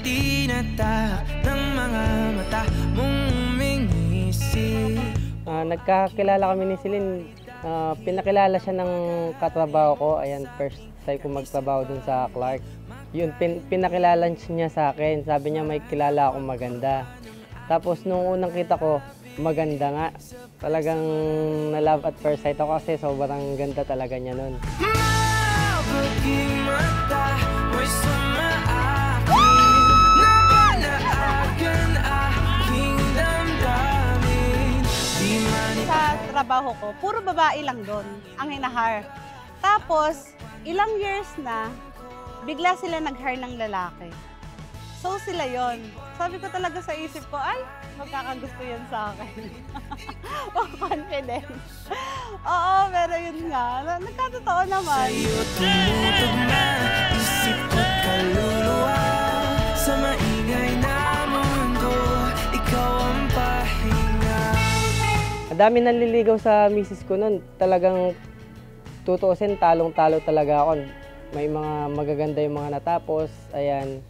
tinatak ng mga mata mong umingisi. Nagkakilala kami ni Celine. Pinakilala siya ng katrabaho ko. Ayan, first time ko magtrabaho dun sa Clark. Yun, pinakilala niya sa akin. Sabi niya may kilala akong maganda. Tapos nung unang kita ko, maganda nga. Talagang na-love at first sight ako kasi sobrang ganda talaga niya nun. Sa trabaho ko, puro babae lang doon ang hinahire. Tapos, ilang years na, bigla sila nag-hire ng lalaki. So sila yon. Sabi ko talaga sa isip ko, ay, magkakagusto yan sa akin. Confidence. Oo, pero yun nga, nagkatotoo naman. Sa'yo tumutugma, isip ko't kaluluwa. Sa maingay na mundo, ikaw ang pahinga. Ang dami nanliligaw sa misis ko nun. Talagang tutuusin, talong-talo talaga ako. May mga magaganda yung mga natapos, ayan.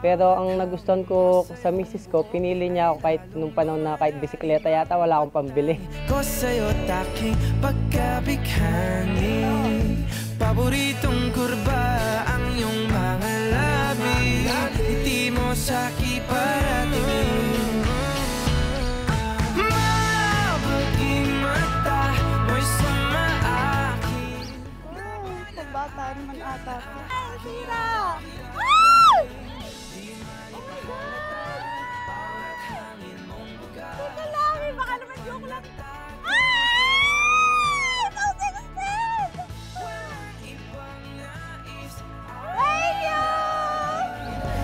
Pero ang nagustuhan ko sa misis ko, pinili niya ako kahit nung panahon na kahit bisikleta yata wala akong pambili. Ko sa'yo taking pagkabighani, paboritong kurba ang iyong mga labi, ngiti mo sa kiparating. Mabaging mata mo'y sama akin. Pagbata naman ata. Ay, tira! Teka lang, baka naman joke lang. So sexy! Thank you!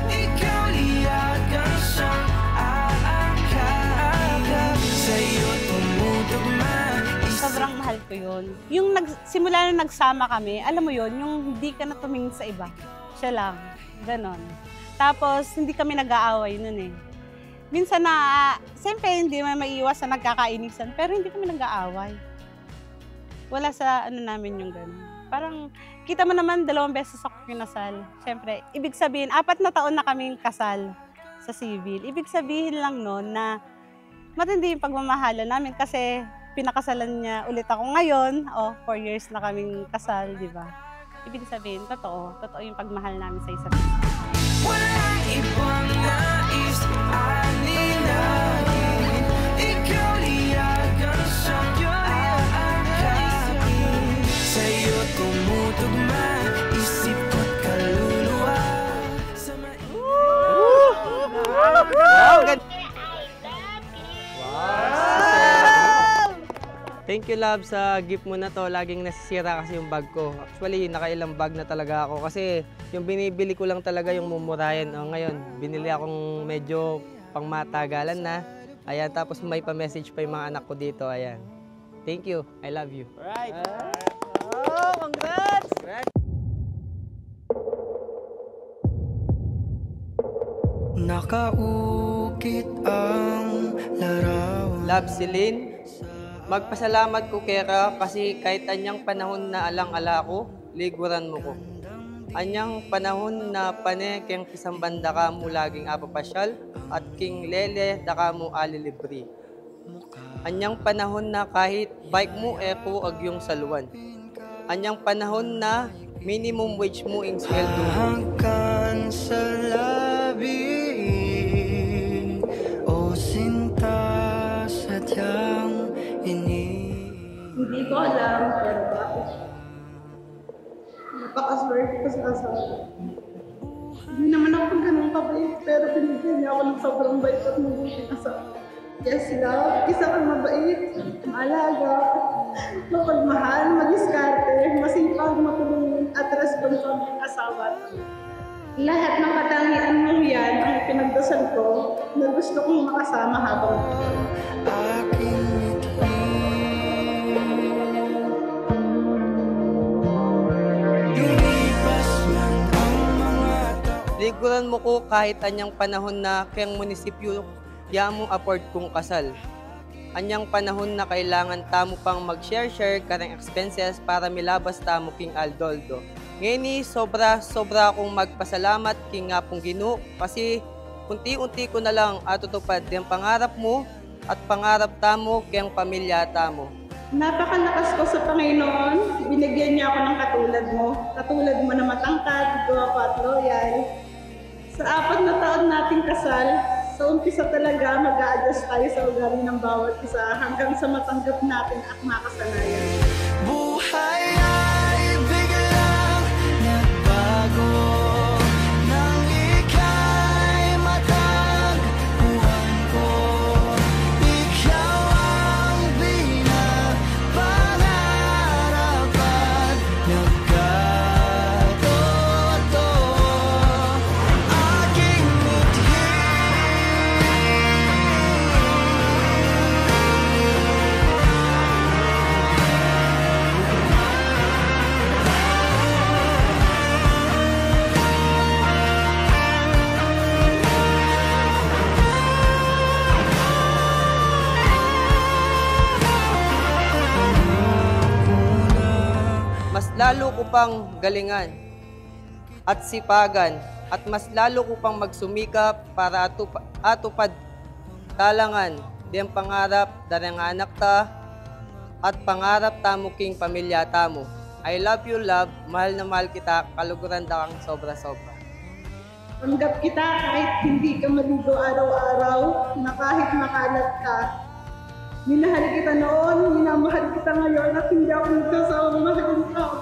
Ikaw liyagan siyang aakap, sa'yo tumutugma. Sobrang mahal ko yun. Yung simula na nagsama kami, alam mo yun, yung hindi ka na tumingin sa iba. Siya lang. Ganon. Tapos, hindi kami nag-aaway nun eh. Minsan na, siyempre hindi may maiiwas na nagkakainisan, pero hindi kami nag-aaway. Wala sa ano namin yung gano'n. Parang, kita mo naman, 2 beses ako kinasal. Siyempre, ibig sabihin, 4 na taon na kaming kasal sa civil. Ibig sabihin lang noon na matindi yung pagmamahala namin kasi pinakasalan niya ulit ako ngayon. 4 years na kaming kasal, di ba? Ibig sabihin, totoo yung pagmahal namin sa isa't isa. Walang ibang nais, alinangin. Ikaw liyagan siyang aakapin. Sa'yo tumutugma, isip ko't kaluluwa. Wow! Thank you, love, sa gift mo na to. Laging nasisira kasi yung bag ko. Actually, nakailang bag na talaga ako kasi yung binibili ko lang talaga yung mumurahin. Ngayon, binili akong medyo pangmatagalan na. Ayan, tapos may pa-message pa yung mga anak ko dito. Ayan. Thank you. I love you. Right. Oh, congrats! Nakaukit ang larawan. Love, Celine. Magpasalamat ko kaya kasi kahit anyang panahon na alang-ala ko, liguran mo ko. Anyang panahon na panekeng isang banda ka mo laging apapasyal at king lele da ka mo alilibri. Anyang panahon na kahit bike mo eko ag yung saluan. Anyang panahon na minimum wage mo ing sweldo. Hangkan sa labi, o sinta sadyang hindi ko alam pero bakit. Napakaswerte ko sa asawa. Hindi naman ako ganun kabait pero binigyan niya ako ng sobrang bait at mabuting asawa. Yes, love. Isa kang mabait, maalaga, mapagmahal, madiskarte, masipag, matulungin at responsable asawa. Lahat ng katangian mo yan ang pinagdasal ko na gusto kong makasama habang Liguran mo ko kahit anyang panahon na kayang munisipyo ya mo afford kong kasal. Anyang panahon na kailangan tamo pang mag-share-share karang expenses para milabas tamo king aldoldo. Ngayon ni sobra akong magpasalamat king nga pong Ginoo kasi unti-unti ko na lang atutupad yung pangarap mo at pangarap tamo kayang pamilya tamo. Napakalakas ko sa Panginoon. Binigyan niya ako ng katulad mo. Katulad mo na matangkad, gwapo at loyal. Sa 4 na taon nating kasal, sa umpisa talaga mag-a-adjust tayo sa ugali ng bawat isa hanggang sa matanggap natin at makasanayan. Buhay ay biglang nagbago nang ika'y matagpuan ko. Ikaw ang pinapangarap at nagkatotoo. Aking mithi Mas lalo ko pang galingan at sipagan at mas lalo ko pang magsumikap para atupad talangan diyang pangarap darang anak ta at pangarap tamo king pamilya tamo. I love you, love. Mahal na mahal kita. Kaluguran da kang sobra-sobra. Tanggap kita kahit hindi ka maligo araw-araw, na kahit makalat ka. Minahal kita noon, minamahal kita ngayon, at hindi ako nagsasawa mahalin ka.